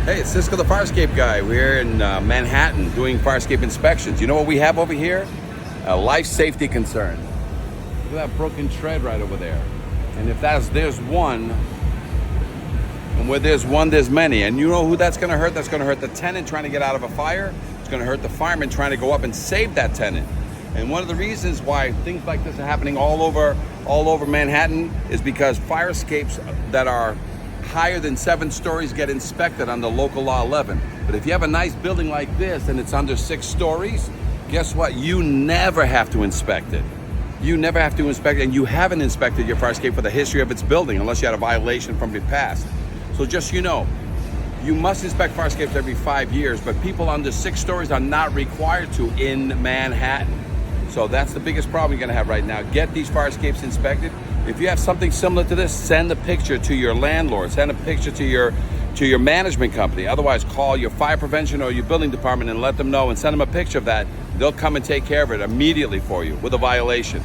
Hey, it's Cisco the Farscape guy. We're in Manhattan doing Farscape inspections. You know what we have over here? A life safety concern. Look at that broken tread right over there. And if there's one, and where there's one, there's many. And you know who that's gonna hurt? That's gonna hurt the tenant trying to get out of a fire. It's gonna hurt the fireman trying to go up and save that tenant. And one of the reasons why things like this are happening all over Manhattan is because fire escapes that are higher than 7 stories get inspected under local law 11. But if you have a nice building like this and it's under 6 stories, guess what? You never have to inspect it. You never have to inspect it, and you haven't inspected your fire escape for the history of its building unless you had a violation from the past. So just you know, you must inspect fire escapes every 5 years, but people under 6 stories are not required to in Manhattan. So that's the biggest problem you're gonna have right now. Get these fire escapes inspected. If you have something similar to this, send a picture to your landlord, send a picture to your management company. Otherwise, call your fire prevention or your building department and let them know and send them a picture of that. They'll come and take care of it immediately for you with a violation.